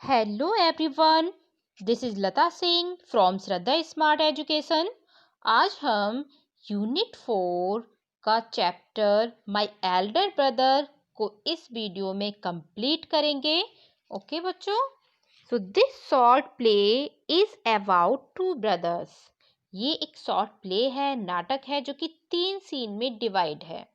Hello everyone, this is Lata Singh from Shraddha smart education. आज हम unit 4 का chapter my Elder brother को इस वीडियो में कंप्लीट करेंगे। ओके बच्चों, so this short play is about two brothers. ये एक शॉर्ट प्ले है, नाटक है जो कि 3 सीन में डिवाइड है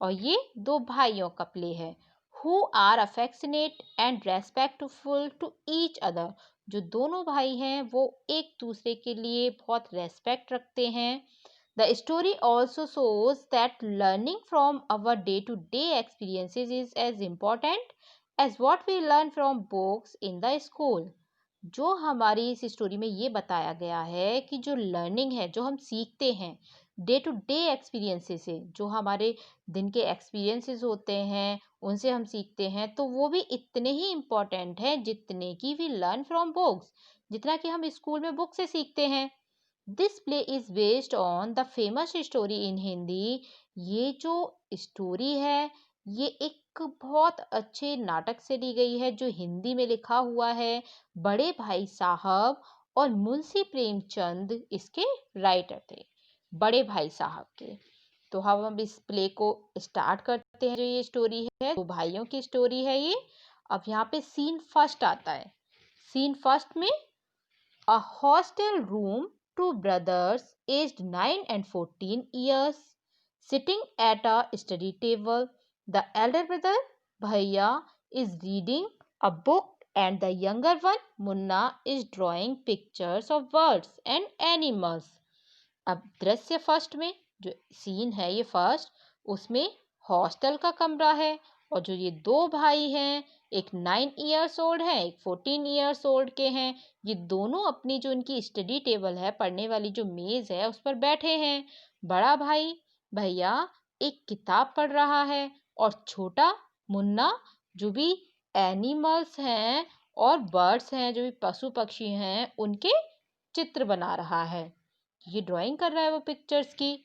और ये 2 भाइयों का प्ले है। Who are affectionate and respectful to each other. जो दोनों भाई हैं वो एक दूसरे के लिए बहुत रेस्पेक्ट रखते हैं। The story also shows that learning from our day-to-day experiences is as important as what we learn from books in the school। जो हमारी इस स्टोरी में ये बताया गया है कि जो लर्निंग है, जो हम सीखते हैं डे टू डे एक्सपीरियंसेस से, जो हमारे दिन के एक्सपीरियंसेस होते हैं उनसे हम सीखते हैं, तो वो भी इतने ही इम्पोर्टेंट हैं जितने कि वी लर्न फ्रॉम बुक्स, जितना कि हम स्कूल में बुक से सीखते हैं। This play is based on the famous story in Hindi. ये जो स्टोरी है ये एक बहुत अच्छे नाटक से ली गई है जो हिंदी में लिखा हुआ है। बड़े भाई साहब और मुंशी प्रेमचंद इसके राइटर थे, बड़े भाई साहब के। तो हम इस प्ले को स्टार्ट करते हैं। जो ये स्टोरी है 2 भाइयों की स्टोरी है ये। अब यहाँ पे सीन फर्स्ट आता है। सीन फर्स्ट में a hostel room, 2 brothers aged 9 and 14 years sitting at a study table. The elder brother Bhaiya is reading a book and the younger one Munna is drawing pictures of birds and animals। अब दृश्य first में जो scene है ये first, उसमें hostel का कमरा है और जो ये 2 भाई हैं, एक 9 इयर्स ओल्ड है, एक 14 इयर्स ओल्ड के हैं। ये दोनों अपनी जो इनकी स्टडी टेबल है, पढ़ने वाली जो मेज है उस पर बैठे हैं। बड़ा भाई भैया एक किताब पढ़ रहा है और छोटा मुन्ना जो भी एनिमल्स हैं और बर्ड्स हैं, जो भी पशु पक्षी हैं, उनके चित्र बना रहा है। ये ड्राइंग कर रहा है वो पिक्चर्स की।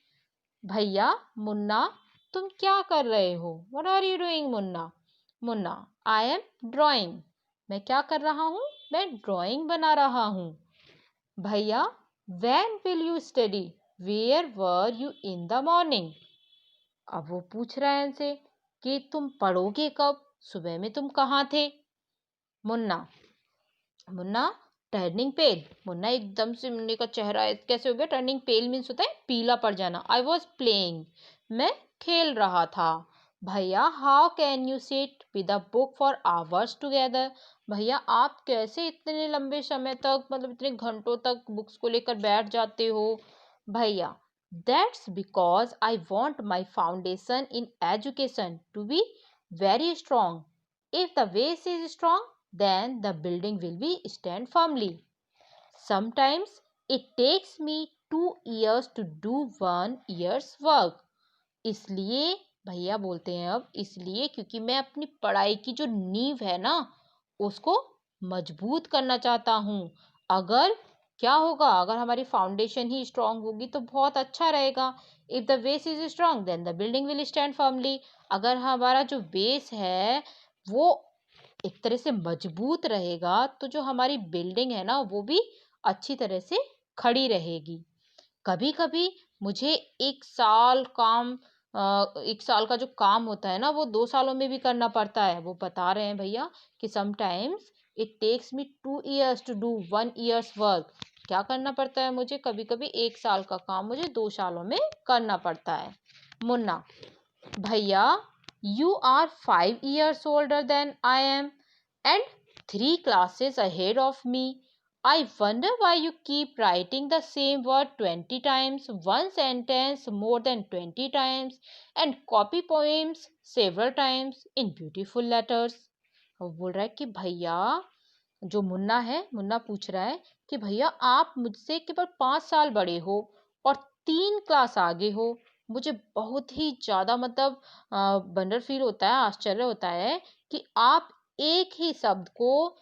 भैया मुन्ना तुम क्या कर रहे हो? What are you doing Munna? Munna I am drawing. मैं क्या कर रहा हूँ? मैं ड्राइंग बना रहा हूँ। भैया when will you study? Where were you in the morning? अब वो पूछ रहा है इनसे कि तुम पढ़ोगे कब? सुबह में तुम कहाँ थे? मुन्ना मुन्ना टर्निंग पेल। मुन्ना एकदम से, मुन्ने का चेहरा कैसे हो गया? टर्निंग पेल मीन्स होता है पीला पड़ जाना। आई वॉज प्लेइंग, मैं खेल रहा था। भैया how can you sit with a book for hours together? भैया आप कैसे इतने लंबे समय तक, मतलब इतने घंटों तक बुक्स को लेकर बैठ जाते हो? भैया that's because I want my foundation in education to be very strong. If the base is strong then the building will be stand firmly. Sometimes it takes me 2 years to do 1 year's work। इसलिए भैया बोलते हैं अब, इसलिए क्योंकि मैं अपनी पढ़ाई की जो नींव है ना उसको मजबूत करना चाहता हूँ। अगर क्या होगा, अगर हमारी फाउंडेशन ही स्ट्रांग होगी तो बहुत अच्छा रहेगा। If the base is strong then the building will stand firmly. अगर हमारा जो बेस है वो एक तरह से मजबूत रहेगा तो जो हमारी बिल्डिंग है ना वो भी अच्छी तरह से खड़ी रहेगी। कभी कभी मुझे 1 साल काम, 1 साल का जो काम होता है ना वो 2 सालों में भी करना पड़ता है। वो बता रहे हैं भैया कि sometimes it takes me 2 years to do 1 year's work. क्या करना पड़ता है मुझे? कभी कभी 1 साल का काम मुझे 2 सालों में करना पड़ता है। मुन्ना भैया you are 5 years older than I am and 3 classes ahead of me. I wonder why you keep writing the same word 20 times, one sentence more than 20 times, and copy poems several times in beautiful letters। वो बोल रहा है कि भैया, जो मुन्ना है, मुन्ना पूछ रहा है कि भैया आप मुझसे केवल 5 साल बड़े हो और 3 क्लास आगे हो। मुझे बहुत ही ज़्यादा मतलब वंडर फील होता है, आश्चर्य होता है कि आप एक ही शब्द को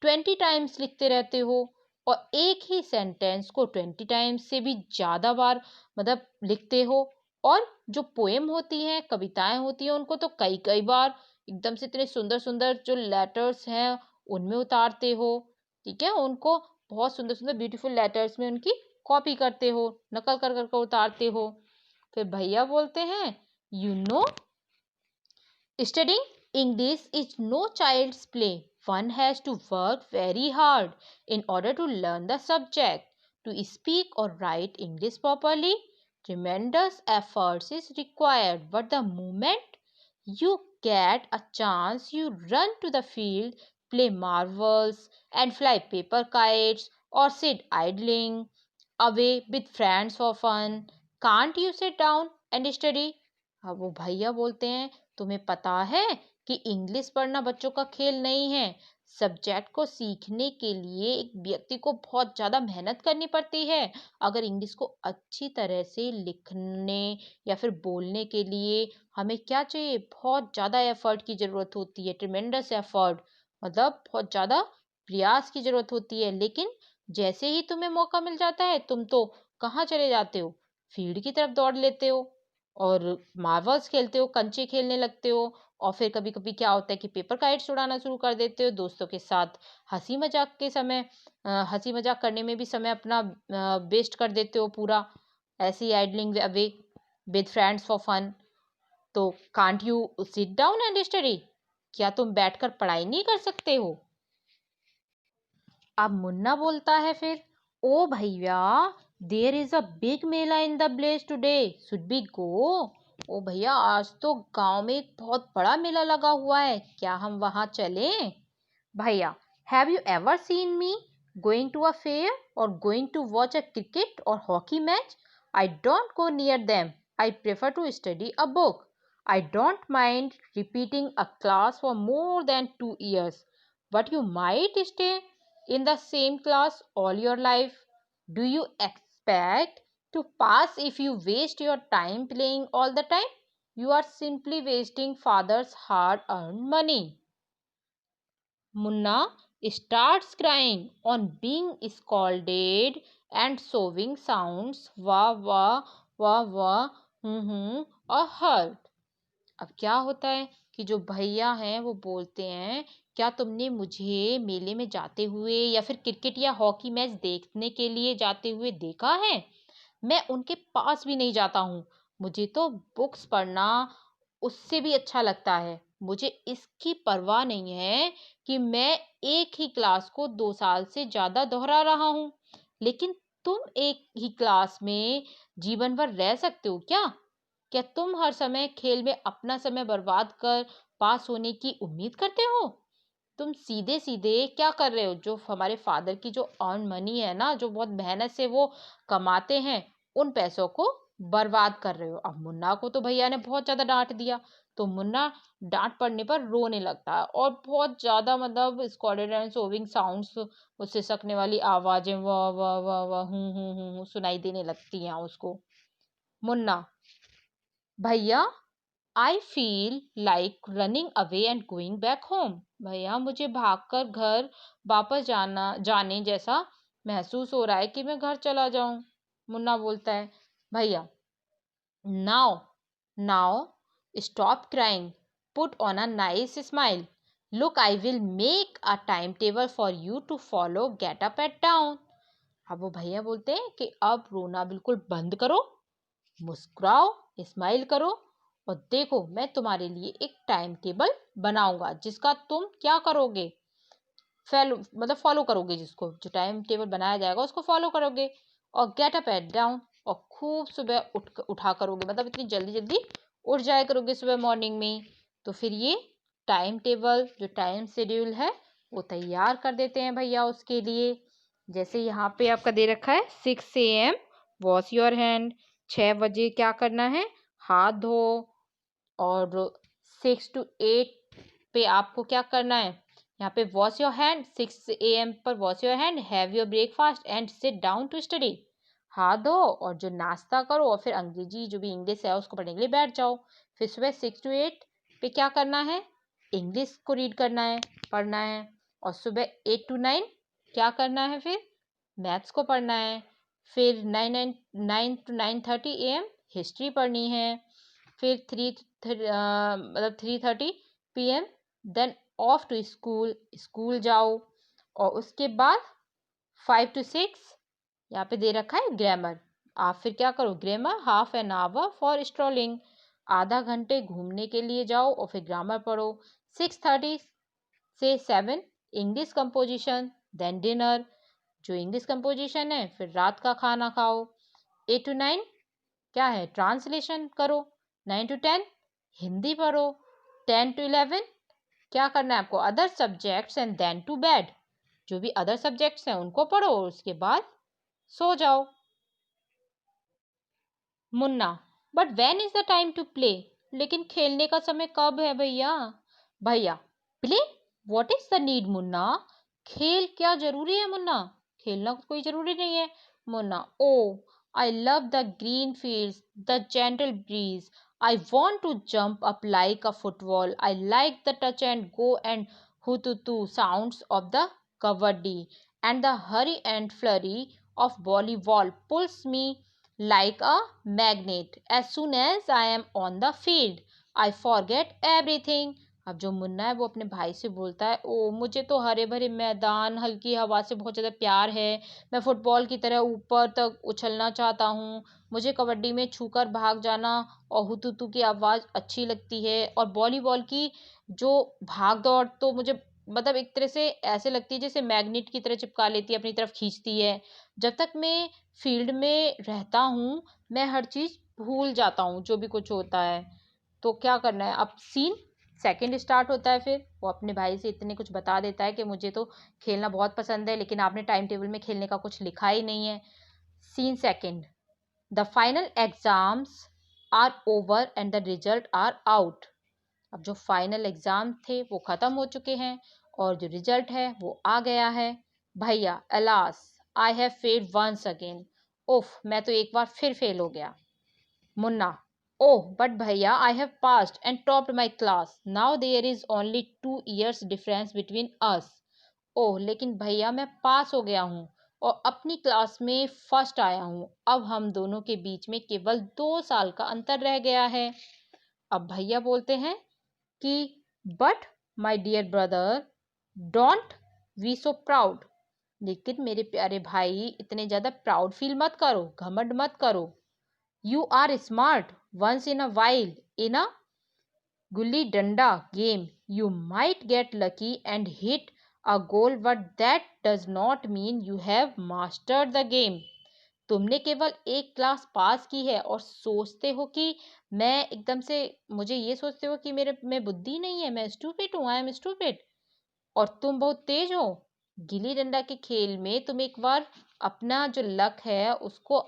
20 टाइम्स लिखते रहते हो और एक ही सेंटेंस को 20 टाइम्स से भी ज़्यादा बार मतलब लिखते हो। और जो पोएम होती हैं, कविताएं होती हैं, उनको तो कई कई बार एकदम से इतने सुंदर सुंदर जो लेटर्स हैं उनमें उतारते हो, ठीक है, उनको बहुत सुंदर सुंदर ब्यूटीफुल लेटर्स में उनकी कॉपी करते हो, नकल कर कर उतारते हो। फिर भैया बोलते हैं, you know, studying English is no child's play. One has to work very hard in order to learn the subject. To speak or write English properly, tremendous efforts is required. But the moment you get a chance, you run to the field, play marbles, and fly paper kites, or sit idling away with friends for fun. Can't you sit down and study? अब वो भैया बोलते हैं, तुम्हें पता है कि English पढ़ना बच्चों का खेल नहीं है। सब्जेक्ट को सीखने के लिए एक व्यक्ति को बहुत ज़्यादा मेहनत करनी पड़ती है। अगर इंग्लिश को अच्छी तरह से लिखने या फिर बोलने के लिए हमें क्या चाहिए, बहुत ज़्यादा एफर्ट की ज़रूरत होती है, ट्रिमेंडस एफर्ट, मतलब बहुत ज़्यादा प्रयास की ज़रूरत होती है। लेकिन जैसे ही तुम्हें मौका मिल जाता है, तुम तो कहाँ चले जाते हो, फील्ड की तरफ दौड़ लेते हो और मार्वल्स खेलते हो, कंचे खेलने लगते हो। और फिर कभी कभी क्या होता है कि पेपर काइट्स उड़ाना शुरू कर देते हो दोस्तों के साथ। हंसी मजाक करने में भी समय अपना वेस्ट कर देते हो पूरा, ऐसी idling away with friends for fun. तो can't you sit down and study, क्या तुम बैठकर पढ़ाई नहीं कर सकते हो? अब मुन्ना बोलता है फिर, ओ भैया, there is a big mela in the village today, should be go? ओ भैया, आज तो गांव में एक बहुत बड़ा मेला लगा हुआ है, क्या हम वहां चलें? भैया, have you ever seen me going to a fair or going to watch a cricket or hockey match? I don't go near them, I prefer to study a book. I don't mind repeating a class for more than 2 years, but you might stay in the same class all your life. Do you expect to pass if you waste your time playing all the time? You are simply wasting father's hard earned money. Munna starts crying on being scolded and sowing sounds wah wah wah wah or hurt. अब क्या होता है कि जो भैया हैं वो बोलते हैं, क्या तुमने मुझे मेले में जाते हुए या फिर क्रिकेट या हॉकी मैच देखने के लिए जाते हुए देखा है? मैं उनके पास भी नहीं जाता हूँ। मुझे तो बुक्स पढ़ना उससे भी अच्छा लगता है। मुझे इसकी परवाह नहीं है कि मैं एक ही क्लास को 2 साल से ज़्यादा दोहरा रहा हूँ। लेकिन तुम एक ही क्लास में जीवन भर रह सकते हो क्या? क्या तुम हर समय खेल में अपना समय बर्बाद कर पास होने की उम्मीद करते हो? तुम सीधे सीधे क्या कर रहे हो, जो हमारे फादर की जो अर्न मनी है ना, जो बहुत मेहनत से वो कमाते हैं, उन पैसों को बर्बाद कर रहे हो। अब मुन्ना को तो भैया ने बहुत ज्यादा डांट दिया, तो मुन्ना डांट पड़ने पर रोने लगता है और बहुत ज्यादा मतलब स्कॉडेड एंड सोविंग साउंड्स, उससे सकने वाली आवाजें वाह वाह वाह वाह सुनाई देने लगती हैं उसको। मुन्ना, भैया, I feel like running away and going back home. भैया, मुझे भागकर घर वापस जाने जैसा महसूस हो रहा है कि मैं घर चला जाऊं। मुन्ना बोलता है, भैया, now now stop crying, put on a nice smile, look, I will make a time table for you to follow, get up at dawn. अब वो भैया बोलते हैं कि अब रोना बिल्कुल बंद करो, मुस्कुराओ, स्माइल करो, और देखो मैं तुम्हारे लिए एक टाइम टेबल बनाऊंगा जिसका तुम क्या करोगे, फॉलो करोगे, जिसको जो टाइम टेबल बनाया जाएगा उसको फॉलो करोगे, और गेट अप एट डाउन, और खूब सुबह उठा करोगे, मतलब इतनी जल्दी जल्दी उठ जाया करोगे सुबह मॉर्निंग में। तो फिर ये टाइम टेबल जो टाइम शेड्यूल है वो तैयार कर देते हैं भैया उसके लिए। जैसे यहाँ पे आपका दे रखा है 6 AM वॉश योर हैंड, 6 बजे क्या करना है, हाथ धो। और 6 to 8 पे आपको क्या करना है, यहाँ पे वॉश योर हैंड, 6 AM पर wash your hand, have your breakfast and sit down to study. हाथ धो और जो नाश्ता करो और फिर अंग्रेजी जो भी इंग्लिश है उसको पढ़ने के लिए बैठ जाओ। फिर सुबह 6 to 8 पे क्या करना है, इंग्लिश को रीड करना है, पढ़ना है। और सुबह 8 to 9 क्या करना है, फिर मैथ्स को पढ़ना है। फिर 9 to 9:30 AM हिस्ट्री पढ़नी है। फिर 3:30 PM then off to school, school जाओ। और उसके बाद 5 to 6 यहाँ पे दे रखा है ग्रामर। आप फिर क्या करो, grammar half an hour for strolling, आधा घंटे घूमने के लिए जाओ और फिर ग्रामर पढ़ो। 6:30 से 7 इंग्लिश कंपोजिशन, देन डिनर, जो इंग्लिश कंपोजिशन है फिर रात का खाना खाओ। 8 to 9 क्या है, ट्रांसलेशन करो। 9 to 10 हिंदी पढ़ो। 10 to 11 क्या करना है आपको, other subjects, and then to bed, जो भी अदर सब्जेक्ट्स हैं उनको पढ़ो और उसके बाद सो जाओ। Munna, but when is the time to play, लेकिन खेलने का समय कब है भैया? भैया, play, what is the need Munna, खेल क्या जरूरी है मुन्ना? खेलना कोई जरूरी नहीं है। Munna, oh I love the green fields, the gentle breeze, I want to jump up like a football, I like the touch and go and हुतुतु sounds of the kabaddi, and the hurry and flurry of volleyball pulls me like a magnet. As soon as I am on the field, I forget everything. अब जो मुन्ना है वो अपने भाई से बोलता है, ओ मुझे तो हरे भरे मैदान, हल्की हवा से बहुत ज़्यादा प्यार है, मैं फुटबॉल की तरह ऊपर तक उछलना चाहता हूँ, मुझे कबड्डी में छूकर भाग जाना और हुतुतु की आवाज़ अच्छी लगती है, और वॉलीबॉल की जो भाग दौड़ तो मुझे मतलब एक तरह से ऐसे लगती है जैसे मैग्नेट की तरह चिपका लेती है, अपनी तरफ खींचती है। जब तक मैं फील्ड में रहता हूँ मैं हर चीज़ भूल जाता हूँ जो भी कुछ होता है। तो क्या करना है, अब सीन सेकंड स्टार्ट होता है। फिर वो अपने भाई से इतने कुछ बता देता है कि मुझे तो खेलना बहुत पसंद है, लेकिन आपने टाइम टेबल में खेलने का कुछ लिखा ही नहीं है। Scene second, the final exams are over and the result are out. अब जो फाइनल एग्जाम थे वो खत्म हो चुके हैं और जो रिजल्ट है वो आ गया है। भैया, alas I have failed once again, उफ मैं तो एक बार फिर फेल हो गया। मुन्ना, ओह बट भैया I have passed and topped my class, now there is only 2 years difference between us. Oh लेकिन भैया मैं पास हो गया हूँ और अपनी क्लास में फर्स्ट आया हूँ, अब हम दोनों के बीच में केवल 2 साल का अंतर रह गया है। अब भैया बोलते हैं कि but my dear brother don't be so proud, लेकिन मेरे प्यारे भाई इतने ज़्यादा प्राउड फील मत करो, घमंड मत करो। You are smart once in a while in a gulli danda game, you might get lucky and hit a goal, but that does not mean you have mastered the game. तुमने केवल एक क्लास पास की है और सोचते हो कि मैं एकदम से, मुझे ये सोचते हो कि मेरे में बुद्धि नहीं है, मैं स्टूपिड हूँ, आई एम स्टूपिड, और तुम बहुत तेज हो। गिल्ली डंडा के खेल में तुम एक बार अपना जो लक है उसको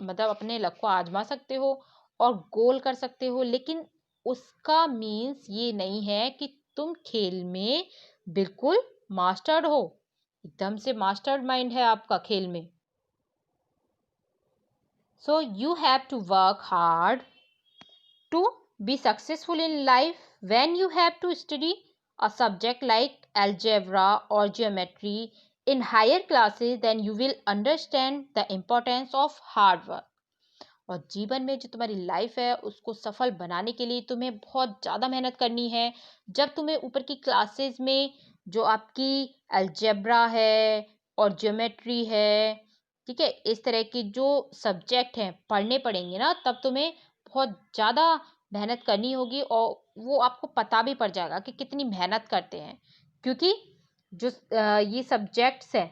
मतलब अपने लक को आजमा सकते हो और गोल कर सकते हो, लेकिन उसका मीन्स ये नहीं है कि तुम खेल में बिल्कुल मास्टर्ड हो, एकदम से मास्टर्ड माइंड है आपका खेल में। So you have to work hard to be successful in life. When you have to study a subject like algebra or geometry in higher classes, then you will understand the importance of hard work. और जीवन में जो तुम्हारी life है उसको सफल बनाने के लिए तुम्हें बहुत ज़्यादा मेहनत करनी है। जब तुम्हें ऊपर की क्लासेस में जो आपकी अलजेब्रा है और ज्योमेट्री है, ठीक है, इस तरह की जो सब्जेक्ट हैं पढ़ने पड़ेंगे ना, तब तुम्हें बहुत ज़्यादा मेहनत करनी होगी और वो आपको पता भी पड़ जाएगा कि कितनी मेहनत करते हैं, क्योंकि जो ये सब्जेक्ट्स हैं,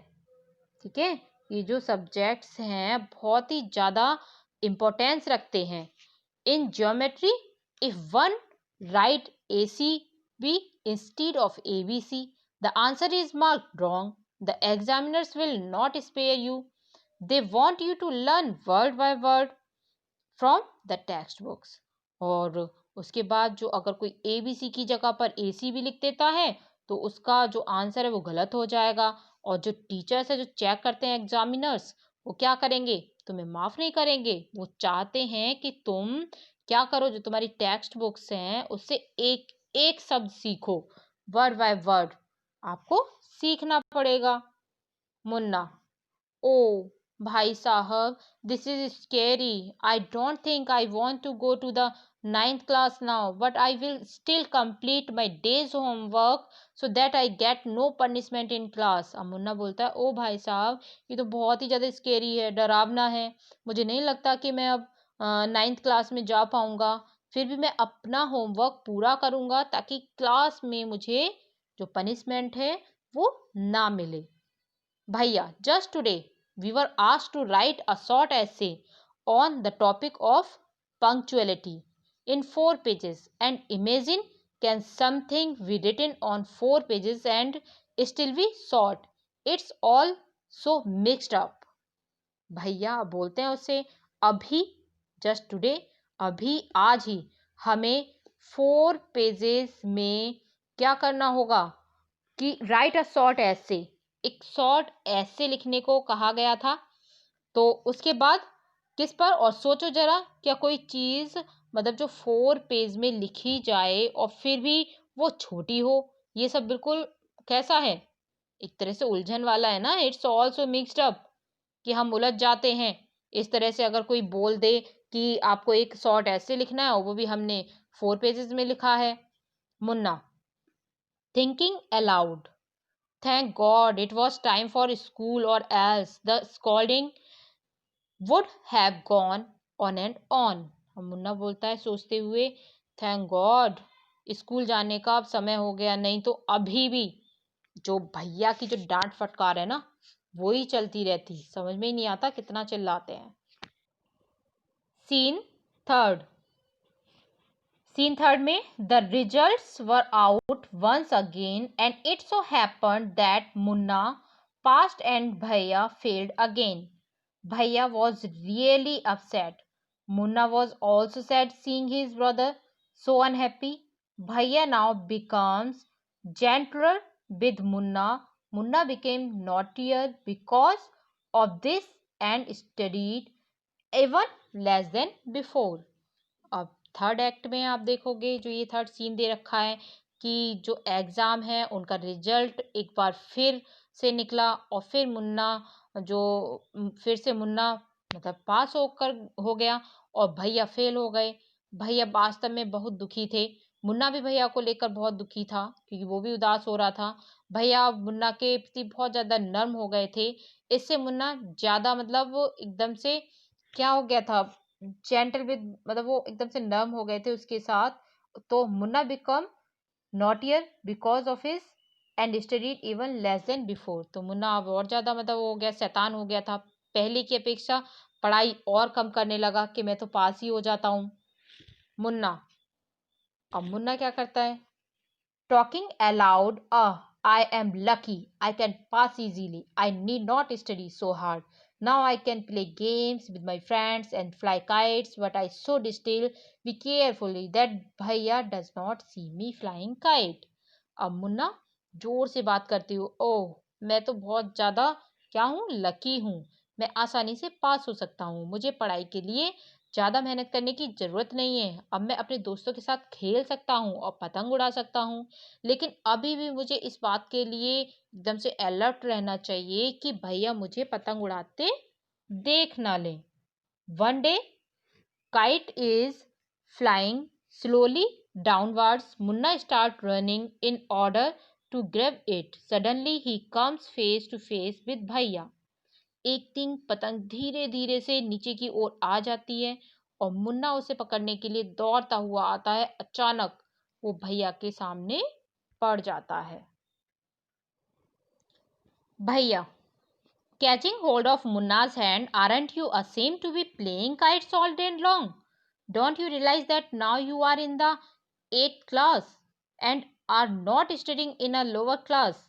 ठीक है, ये जो सब्जेक्ट्स हैं बहुत ही ज़्यादा इम्पोर्टेंस रखते हैं। In geometry, if one right ACB instead of ABC, the answer is marked wrong. The examiners will not spare you. They want you to learn word by word from the textbooks. और उसके बाद जो अगर कोई ABC की जगह पर ACB लिख देता है तो उसका जो आंसर है वो गलत हो जाएगा, और जो टीचर्स है, जो चेक करते हैं एग्जामिनर्स, वो क्या करेंगे, तुम्हें माफ़ नहीं करेंगे। वो चाहते हैं कि तुम क्या करो, जो तुम्हारी टेक्स्ट बुक्स हैं उससे एक एक शब्द सीखो, वर्ड बाय वर्ड आपको सीखना पड़ेगा। मुन्ना, ओ भाई साहब, this is scary, I don't think I want to go to the ninth class now, but I will still complete my day's homework so that I get no punishment in class. अब मुन्ना बोलता है, ओ भाई साहब, ये तो बहुत ही ज़्यादा scary है, डरावना है। मुझे नहीं लगता कि मैं अब नाइन्थ क्लास में जा पाऊंगा। फिर भी मैं अपना होमवर्क पूरा करूंगा ताकि क्लास में मुझे जो पनिशमेंट है वो ना मिले। भैया, just today we were asked to write a short essay on the topic of punctuality in 4 pages. And imagine, can something be written on 4 pages and still be short? It's all so mixed up. भैया बोलते हैं उससे, अभी just today, अभी आज ही हमें 4 pages में क्या करना होगा कि राइट अ शॉर्ट ऐसे, एक शॉर्ट ऐसे लिखने को कहा गया था। तो उसके बाद किस पर, और सोचो जरा, क्या कोई चीज़ मतलब जो 4 पेज में लिखी जाए और फिर भी वो छोटी हो? ये सब बिल्कुल कैसा है, एक तरह से उलझन वाला है ना। इट्स ऑल्सो मिक्सड अप, कि हम उलझ जाते हैं। इस तरह से अगर कोई बोल दे कि आपको एक शॉर्ट ऐसे लिखना है और वो भी हमने 4 पेजेस में लिखा है। Munna, thinking allowed, thank God it was time for school, or else the scolding would have gone on and on. अब मुन्ना बोलता है सोचते हुए, थैंक गॉड स्कूल जाने का अब समय हो गया, नहीं तो अभी भी जो भैया की जो डांट फटकार है ना, वो ही चलती रहती। समझ में ही नहीं आता कितना चिल्लाते हैं। Scene third. सीन थर्ड में the results were out once again and it so happened that Munna passed and Bhaiya failed again. Bhaiya was really upset. Munna was also sad seeing his brother so unhappy. Bhaiya now becomes gentler with Munna. Munna became naughtier because of this and studied even less than before. अब third act में आप देखोगे, जो ये third scene दे रखा है कि जो एग्ज़ाम है उनका रिजल्ट एक बार फिर से निकला और फिर मुन्ना जो फिर से मुन्ना मतलब पास होकर हो गया और भैया फेल हो गए। भैया वास्तव में बहुत दुखी थे। मुन्ना भी भैया को लेकर बहुत दुखी था क्योंकि वो भी उदास हो रहा था। भैया मुन्ना के प्रति बहुत ज़्यादा नर्म हो गए थे। इससे मुन्ना ज़्यादा मतलब वो एकदम से क्या हो गया था, जेंटल विद, मतलब वो एकदम से नर्म हो गए थे उसके साथ। तो Munna become naughtier because of his and studied even less than before. तो मुन्ना अब और ज़्यादा मतलब वो हो गया, शैतान हो गया था। पहले की अपेक्षा पढ़ाई और कम करने लगा कि मैं तो पास ही हो जाता हूँ। मुन्ना, अब मुन्ना क्या करता है, talking aloud, I am lucky. I can pass easily. I need not study so hard. Now I can play games with my friends and fly kites, but I should still be carefully that Bhaiya does not see me flying kite. अब मुन्ना जोर से बात करती हूँ, ओह मैं तो बहुत ज़्यादा क्या हूँ, लकी हूँ। मैं आसानी से पास हो सकता हूँ। मुझे पढ़ाई के लिए ज़्यादा मेहनत करने की ज़रूरत नहीं है। अब मैं अपने दोस्तों के साथ खेल सकता हूँ और पतंग उड़ा सकता हूँ। लेकिन अभी भी मुझे इस बात के लिए एकदम से अलर्ट रहना चाहिए कि भैया मुझे पतंग उड़ाते देख ना लें। One day kite is flying slowly downwards. Munna starts running in order to grab it. Suddenly he comes face to face with भैया। एक दिन पतंग धीरे धीरे से नीचे की ओर आ जाती है और मुन्ना उसे पकड़ने के लिए दौड़ता हुआ आता है। अचानक वो भैया के सामने पड़ जाता है। भैया, catching hold of Munna's hand, aren't you ashamed to be playing kites all day long? Don't you realize that now you are in the 8th class and are not studying in a lower class?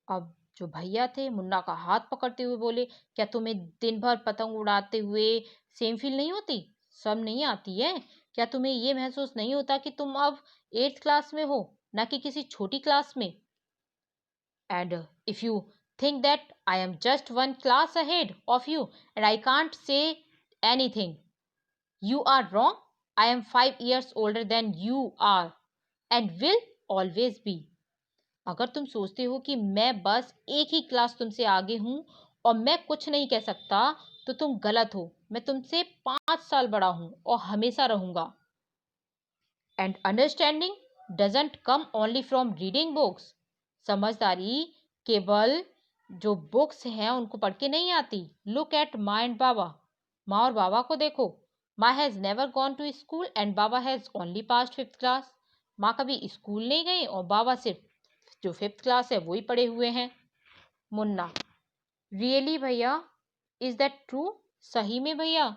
अब जो भैया थे मुन्ना का हाथ पकड़ते हुए बोले, क्या तुम्हें दिन भर पतंग उड़ाते हुए सेम फील नहीं होती, सब नहीं आती है? क्या तुम्हें ये महसूस नहीं होता कि तुम अब 8th क्लास में हो, ना कि किसी छोटी क्लास में? And if you think that I am just one class ahead of you and I can't say anything, you are wrong. I am 5 years older than you are and will always be. अगर तुम सोचते हो कि मैं बस एक ही class तुमसे आगे हूँ और मैं कुछ नहीं कह सकता, तो तुम गलत हो। मैं तुमसे 5 साल बड़ा हूँ और हमेशा रहूँगा। And understanding doesn't come only from reading books. समझदारी केवल जो बुक्स हैं उनको पढ़ के नहीं आती। Look at Maa and Baba. माँ और बाबा को देखो। Maa has never gone to school and Baba has only pass 5th class. माँ कभी स्कूल नहीं गई और बाबा सिर्फ जो 5th क्लास है वो ही पढ़े हुए हैं। मुन्ना, रियली भैया, इज दैट ट्रू? सही में भैया,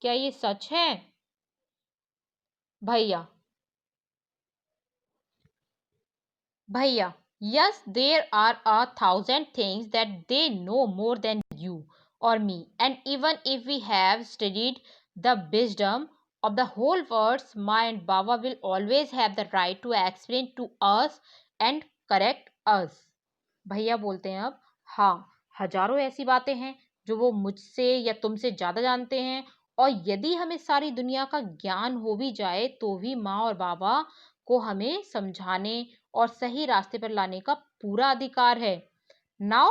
क्या ये सच है? भैया, भैया, yes, there are 1,000 things that they know more than you or me, and even if we have studied the wisdom of the whole world, my and Baba will always have the right to explain to us and correct us. भैया बोलते हैं अब, हाँ, हजारों ऐसी बातें हैं जो वो मुझसे या तुमसे ज़्यादा जानते हैं, और यदि हमें सारी दुनिया का ज्ञान हो भी जाए तो भी माँ और बाबा को हमें समझाने और सही रास्ते पर लाने का पूरा अधिकार है। Now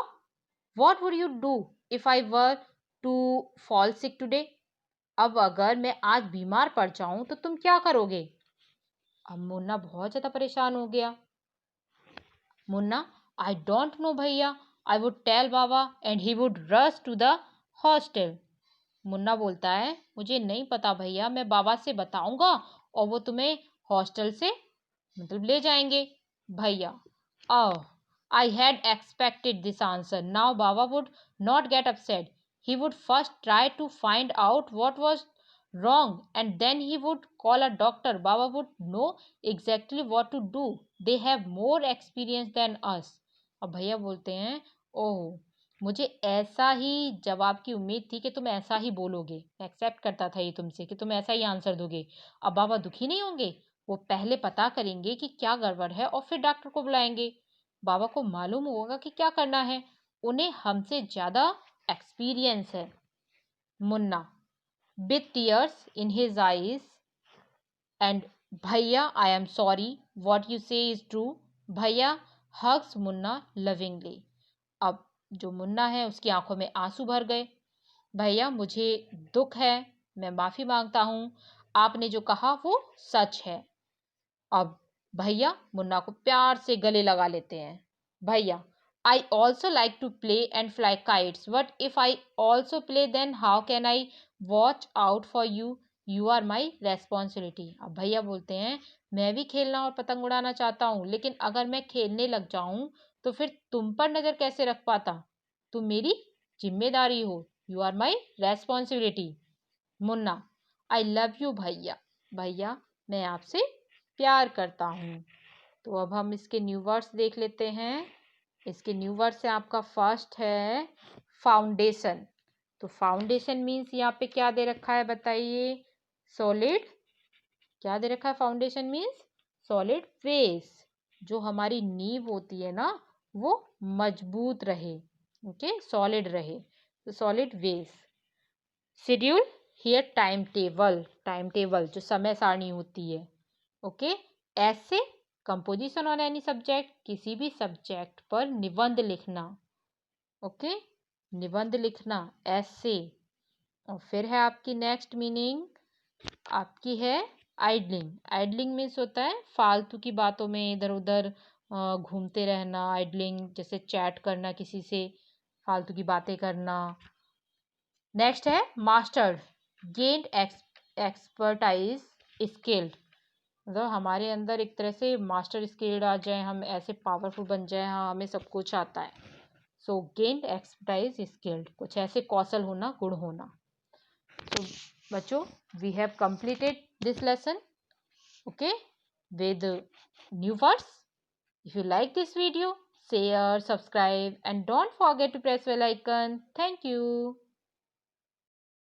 what would you do if I were to fall sick today? अब अगर मैं आज बीमार पड़ जाऊं तो तुम क्या करोगे? अब मुन्ना बहुत ज्यादा परेशान हो गया। मुन्ना, आई डोंट नो भैया, I would tell Baba and he would rush to the hostel. Munna बोलता है, मुझे नहीं पता भैया, मैं बाबा से बताऊंगा और वो तुम्हें हॉस्टल से मतलब ले जाएंगे। भैया, oh, I had expected this answer. Now Baba would not get upset. He would first try to find out what was wrong and then he would call a doctor. Baba would know exactly what to do. They have more experience than us. अब भैया बोलते हैं, ओह, मुझे ऐसा ही जवाब की उम्मीद थी कि तुम ऐसा ही बोलोगे। एक्सेप्ट करता था ये तुमसे कि तुम ऐसा ही आंसर दोगे। अब बाबा दुखी नहीं होंगे, वो पहले पता करेंगे कि क्या गड़बड़ है और फिर डॉक्टर को बुलाएंगे। बाबा को मालूम होगा कि क्या करना है, उन्हें हमसे ज्यादा एक्सपीरियंस है। Munna, with tears in his eyes and भैया, I am sorry, what you say is true. भैया हग्स मुन्ना लविंगली। अब जो मुन्ना है उसकी आंखों में आंसू भर गए। भैया, मुझे दुख है, मैं माफी मांगता हूँ, आपने जो कहा वो सच है। अब भैया मुन्ना को प्यार से गले लगा लेते हैं। भैया, I also like to play and fly kites, but if I also play then how can I watch out for you? You are my responsibility. अब भैया बोलते हैं, मैं भी खेलना और पतंग उड़ाना चाहता हूँ, लेकिन अगर मैं खेलने लग जाऊं तो फिर तुम पर नजर कैसे रख पाता? तुम मेरी जिम्मेदारी हो। You are my responsibility. Munna, I love you भैया। भैया, मैं आपसे प्यार करता हूँ। तो अब हम इसके न्यू वर्ड्स देख लेते हैं। इसके न्यू वर्ड्स है, आपका फर्स्ट है फाउंडेशन। तो फाउंडेशन मीन्स यहाँ पे क्या दे रखा है बताइए? सॉलिड। क्या दे रखा है? Foundation means solid base. जो हमारी नींव होती है ना, वो मजबूत रहे, ओके, सॉलिड रहे, तो solid base. Schedule, here time table. Time table जो समय सारणी होती है, ओके। ऐसे, कंपोजिशन ऑन एनी सब्जेक्ट, किसी भी सब्जेक्ट पर निबंध लिखना, ओके, निबंध लिखना, ऐसे। और फिर है आपकी नेक्स्ट मीनिंग, आपकी है आइडलिंग। आइडलिंग मीन्स होता है फालतू की बातों में इधर उधर घूमते रहना। आइडलिंग जैसे चैट करना, किसी से फालतू की बातें करना। नेक्स्ट है मास्टर, गेन्ड एक्सपर्टाइज, स्किल्ड, मतलब हमारे अंदर एक तरह से मास्टर स्किल्ड आ जाए, हम ऐसे पावरफुल बन जाए, हाँ हमें सब कुछ आता है। सो गेन्ड एक्सपर्टाइज स्किल्ड, कुछ ऐसे कौशल होना, गुण होना। So बच्चों, we have completed this lesson, okay, with new words. If you like this video, share, subscribe and don't forget to press bell icon. Thank you.